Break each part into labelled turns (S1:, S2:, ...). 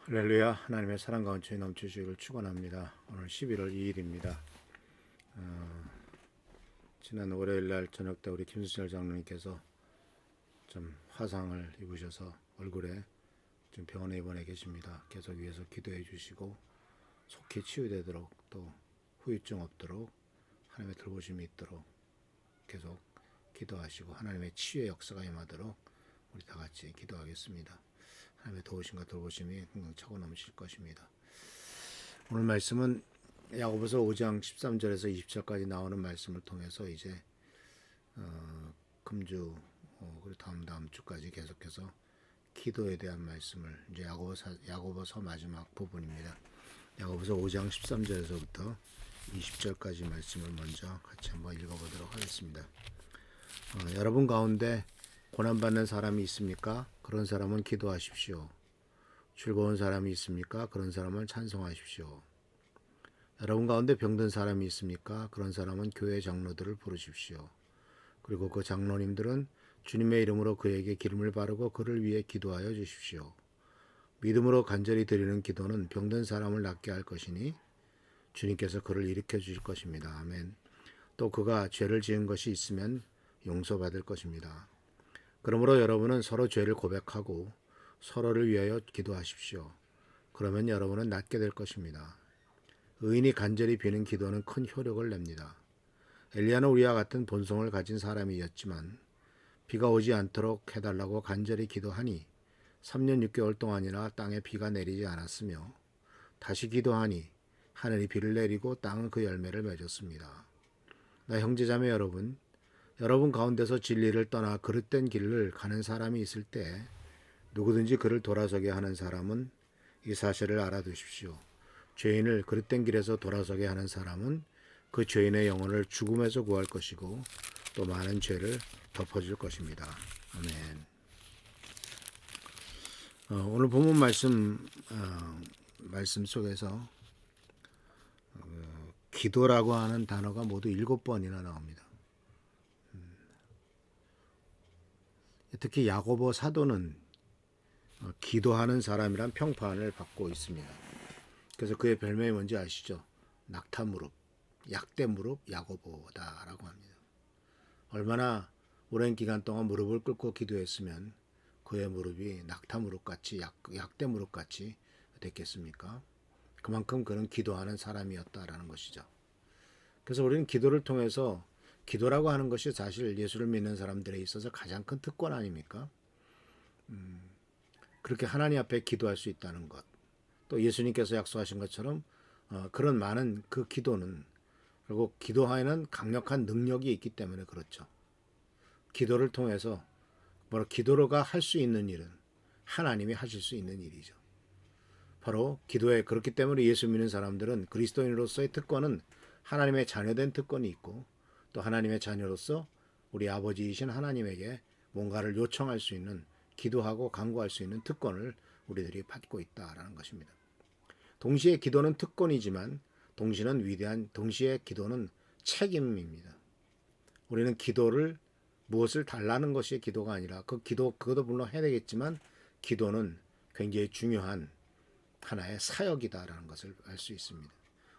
S1: 할렐루야. 하나님의 사랑 가운데 넘치시기를 축원합니다. 오늘 11월 2일입니다. 지난 월요일날 저녁 때 우리 김수철 장로님께서 좀 화상을 입으셔서 얼굴에 좀 병원에 입원해 계십니다. 계속 위해서 기도해 주시고 속히 치유되도록 또 후유증 없도록 하나님의 돌보심이 있도록 계속 기도하시고 하나님의 치유의 역사가 임하도록 우리 다 같이 기도하겠습니다. 하나님의 도우심과 돌보심이 항상 차고 넘칠 것입니다. 오늘 말씀은 야고보서 5장 13절에서 20절까지 나오는 말씀을 통해서 이제 금주 그리고 다음 주까지 계속해서 기도에 대한 말씀을 이제 야고보서 마지막 부분입니다. 야고보서 5장 13절에서부터 20절까지 말씀을 먼저 같이 한번 읽어보도록 하겠습니다. 여러분 가운데 고난받는 사람이 있습니까? 그런 사람은 기도하십시오. 즐거운 사람이 있습니까? 그런 사람은 찬송하십시오. 여러분 가운데 병든 사람이 있습니까? 그런 사람은 교회 장로들을 부르십시오. 그리고 그 장로님들은 주님의 이름으로 그에게 기름을 바르고 그를 위해 기도하여 주십시오. 믿음으로 간절히 드리는 기도는 병든 사람을 낫게 할 것이니 주님께서 그를 일으켜 주실 것입니다. 아멘. 또 그가 죄를 지은 것이 있으면 용서받을 것입니다. 그러므로 여러분은 서로 죄를 고백하고 서로를 위하여 기도하십시오. 그러면 여러분은 낫게 될 것입니다. 의인이 간절히 비는 기도는 큰 효력을 냅니다. 엘리야는 우리와 같은 본성을 가진 사람이었지만 비가 오지 않도록 해달라고 간절히 기도하니 3년 6개월 동안이나 땅에 비가 내리지 않았으며 다시 기도하니 하늘이 비를 내리고 땅은 그 열매를 맺었습니다. 나 형제자매 여러분 가운데서 진리를 떠나 그릇된 길을 가는 사람이 있을 때 누구든지 그를 돌아서게 하는 사람은 이 사실을 알아두십시오. 죄인을 그릇된 길에서 돌아서게 하는 사람은 그 죄인의 영혼을 죽음에서 구할 것이고 또 많은 죄를 덮어줄 것입니다. 아멘. 오늘 본문 말씀 속에서 기도라고 하는 단어가 모두 7번이나 나옵니다. 특히 야고보 사도는 기도하는 사람이란 평판을 받고 있습니다. 그래서 그의 별명이 뭔지 아시죠? 낙타무릎, 약대무릎 야고보다라고 합니다. 얼마나 오랜 기간 동안 무릎을 꿇고 기도했으면 그의 무릎이 낙타무릎같이 약대무릎같이 됐겠습니까? 그만큼 그는 기도하는 사람이었다라는 것이죠. 그래서 우리는 기도를 통해서 기도라고 하는 것이 사실 예수를 믿는 사람들에 있어서 가장 큰 특권 아닙니까? 그렇게 하나님 앞에 기도할 수 있다는 것. 또 예수님께서 약속하신 것처럼 그런 많은 그 기도는 그리고 기도하에는 강력한 능력이 있기 때문에 그렇죠. 기도를 통해서 바로 기도로가 할 수 있는 일은 하나님이 하실 수 있는 일이죠. 바로 기도에 그렇기 때문에 예수 믿는 사람들은 그리스도인으로서의 특권은 하나님의 자녀된 특권이 있고 또 하나님의 자녀로서 우리 아버지이신 하나님에게 뭔가를 요청할 수 있는 기도하고 간구할 수 있는 특권을 우리들이 받고 있다라는 것입니다. 동시에 기도는 특권이지만 동시에 기도는 책임입니다. 우리는 기도를 무엇을 달라는 것이 기도가 아니라 그것도 물론 해야 되겠지만 기도는 굉장히 중요한 하나의 사역이다라는 것을 알 수 있습니다.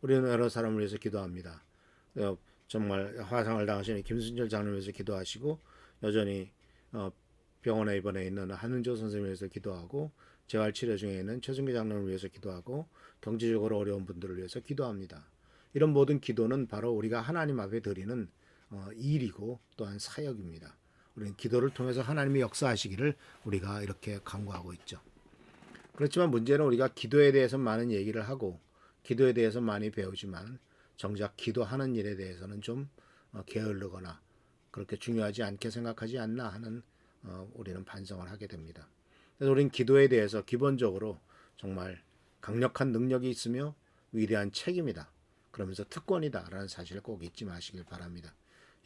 S1: 우리는 여러 사람을 위해서 기도합니다. 정말 화상을 당하신 김순철 장로를 위해서 기도하시고 여전히 병원에 입원해 있는 한은조 선생님을 위해서 기도하고 재활치료 중에 있는 최승기 장로를 위해서 기도하고 경제적으로 어려운 분들을 위해서 기도합니다. 이런 모든 기도는 바로 우리가 하나님 앞에 드리는 일이고 또한 사역입니다. 우리는 기도를 통해서 하나님이 역사하시기를 우리가 이렇게 간구하고 있죠. 그렇지만 문제는 우리가 기도에 대해서 많은 얘기를 하고 기도에 대해서 많이 배우지만 정작 기도하는 일에 대해서는 좀 게을르거나 그렇게 중요하지 않게 생각하지 않나 하는 우리는 반성을 하게 됩니다. 그래서 우리는 기도에 대해서 기본적으로 정말 강력한 능력이 있으며 위대한 책임이다. 그러면서 특권이다라는 사실을 꼭 잊지 마시길 바랍니다.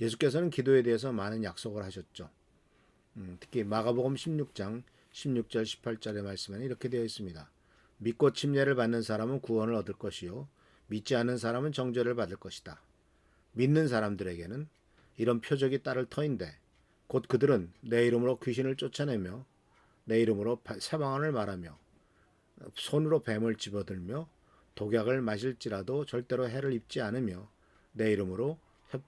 S1: 예수께서는 기도에 대해서 많은 약속을 하셨죠. 특히 마가복음 16장 16절 18절의 말씀에는 이렇게 되어 있습니다. 믿고 침례를 받는 사람은 구원을 얻을 것이요 믿지 않는 사람은 정죄를 받을 것이다. 믿는 사람들에게는 이런 표적이 따를 터인데 곧 그들은 내 이름으로 귀신을 쫓아내며 내 이름으로 새 방언을 말하며 손으로 뱀을 집어들며 독약을 마실지라도 절대로 해를 입지 않으며 내 이름으로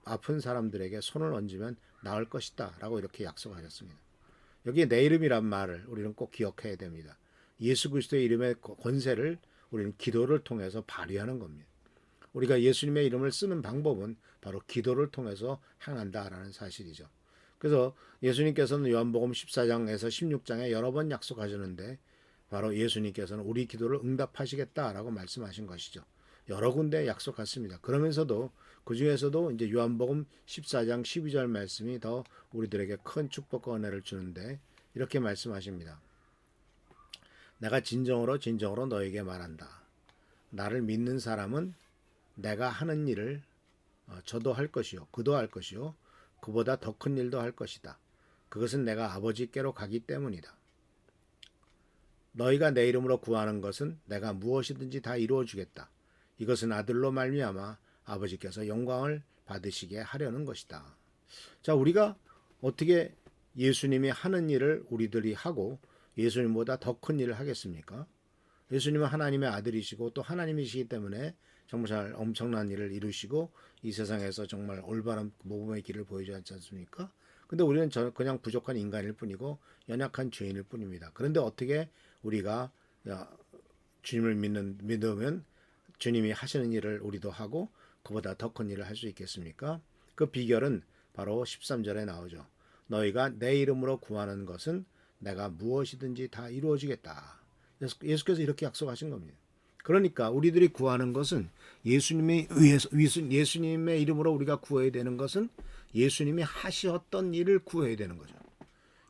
S1: 아픈 사람들에게 손을 얹으면 나을 것이다 라고 이렇게 약속하셨습니다. 여기 내 이름이란 말을 우리는 꼭 기억해야 됩니다. 예수 그리스도의 이름의 권세를 우리는 기도를 통해서 발휘하는 겁니다. 우리가 예수님의 이름을 쓰는 방법은 바로 기도를 통해서 행한다라는 사실이죠. 그래서 예수님께서는 요한복음 14장에서 16장에 여러 번 약속하셨는데 바로 예수님께서는 우리 기도를 응답하시겠다라고 말씀하신 것이죠. 여러 군데 약속했습니다. 그러면서도 그 중에서도 이제 요한복음 14장 12절 말씀이 더 우리들에게 큰 축복과 은혜를 주는데 이렇게 말씀하십니다. 내가 진정으로 진정으로 너에게 말한다. 나를 믿는 사람은 내가 하는 일을 저도 할 것이요 그도 할 것이요 그보다 더 큰 일도 할 것이다. 그것은 내가 아버지께로 가기 때문이다. 너희가 내 이름으로 구하는 것은 내가 무엇이든지 다 이루어 주겠다. 이것은 아들로 말미암아 아버지께서 영광을 받으시게 하려는 것이다. 자, 우리가 어떻게 예수님이 하는 일을 우리들이 하고 예수님보다 더 큰 일을 하겠습니까? 예수님은 하나님의 아들이시고 또 하나님이시기 때문에 정말 엄청난 일을 이루시고 이 세상에서 정말 올바른 모범의 길을 보여주지 않습니까? 근데 우리는 그냥 부족한 인간일 뿐이고 연약한 죄인일 뿐입니다. 그런데 어떻게 우리가 주님을 믿으면 주님이 하시는 일을 우리도 하고 그보다 더 큰 일을 할 수 있겠습니까? 그 비결은 바로 13절에 나오죠. 너희가 내 이름으로 구하는 것은 내가 무엇이든지 다 이루어지겠다. 예수께서 이렇게 약속하신 겁니다. 그러니까 우리들이 구하는 것은 예수님의 이름으로 우리가 구해야 되는 것은 예수님이 하셨던 일을 구해야 되는 거죠.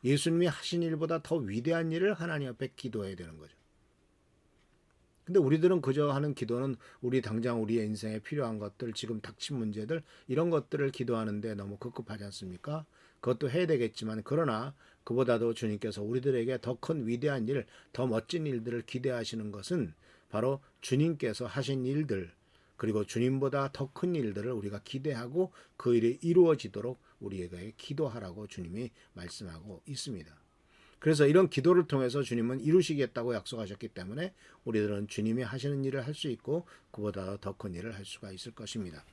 S1: 예수님이 하신 일보다 더 위대한 일을 하나님 앞에 기도해야 되는 거죠. 근데 우리들은 그저 하는 기도는 당장 우리의 인생에 필요한 것들, 지금 닥친 문제들 이런 것들을 기도하는데 너무 급급하지 않습니까? 그것도 해야 되겠지만 그러나 그보다도 주님께서 우리들에게 더 큰 위대한 일, 더 멋진 일들을 기대하시는 것은 바로 주님께서 하신 일들 그리고 주님보다 더 큰 일들을 우리가 기대하고 그 일이 이루어지도록 우리에게 기도하라고 주님이 말씀하고 있습니다. 그래서 이런 기도를 통해서 주님은 이루시겠다고 약속하셨기 때문에 우리들은 주님이 하시는 일을 할 수 있고 그보다 더 큰 일을 할 수가 있을 것입니다.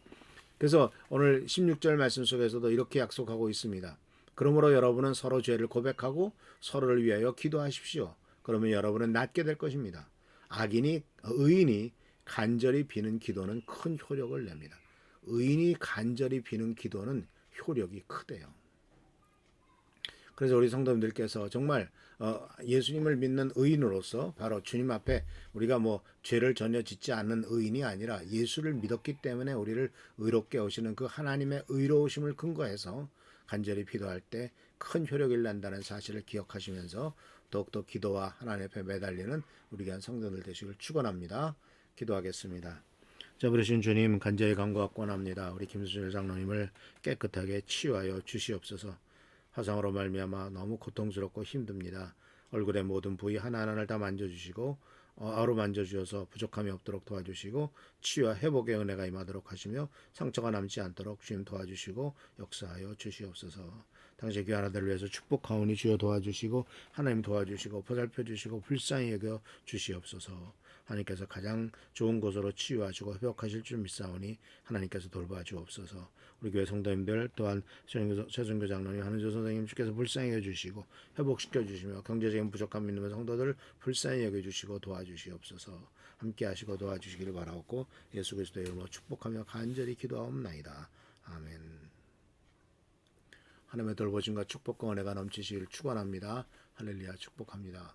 S1: 그래서 오늘 16절 말씀 속에서도 이렇게 약속하고 있습니다. 그러므로 여러분은 서로 죄를 고백하고 서로를 위하여 기도하십시오. 그러면 여러분은 낫게 될 것입니다. 의인이 간절히 비는 기도는 큰 효력을 냅니다. 의인이 간절히 비는 기도는 효력이 크대요. 그래서 우리 성도님들께서 정말 예수님을 믿는 의인으로서 바로 주님 앞에 우리가 죄를 전혀 짓지 않는 의인이 아니라 예수를 믿었기 때문에 우리를 의롭게 하시는 그 하나님의 의로우심을 근거해서 간절히 기도할 때 큰 효력을 낸다는 사실을 기억하시면서 더욱더 기도와 하나님 앞에 매달리는 우리 귀한 성도들 되시길 축원합니다. 기도하겠습니다. 자, 그러신 주님 간절히 간구하고 원합니다. 우리 김수철 장로님을 깨끗하게 치유하여 주시옵소서. 화상으로 말미암아 너무 고통스럽고 힘듭니다. 얼굴의 모든 부위 하나하나를 다 만져주시고 어루만져주셔서 부족함이 없도록 도와주시고 치유와 회복의 은혜가 임하도록 하시며 상처가 남지 않도록 주님 도와주시고 역사하여 주시옵소서. 당시 교회 하나들을 위해서 축복하오니 주여 도와주시고 하나님 도와주시고 보살펴주시고 불쌍히 여겨 주시옵소서. 하나님께서 가장 좋은 곳으로 치유하시고 회복하실 줄 믿사오니 하나님께서 돌봐주옵소서. 우리 교회 성도님들 또한 최준교 장로님, 한은조 선생님 주께서 불쌍히 여겨주시고 회복시켜 주시며 경제적인 부족함 있는 성도들을 불쌍히 여겨주시고 도와주시옵소서. 함께 하시고 도와주시기를 바라옵고 예수 그리스도의 이름으로 축복하며 간절히 기도하옵나이다. 아멘. 하나님의 돌보심과 축복과 은혜가 넘치시길 축원합니다. 할렐루야 축복합니다.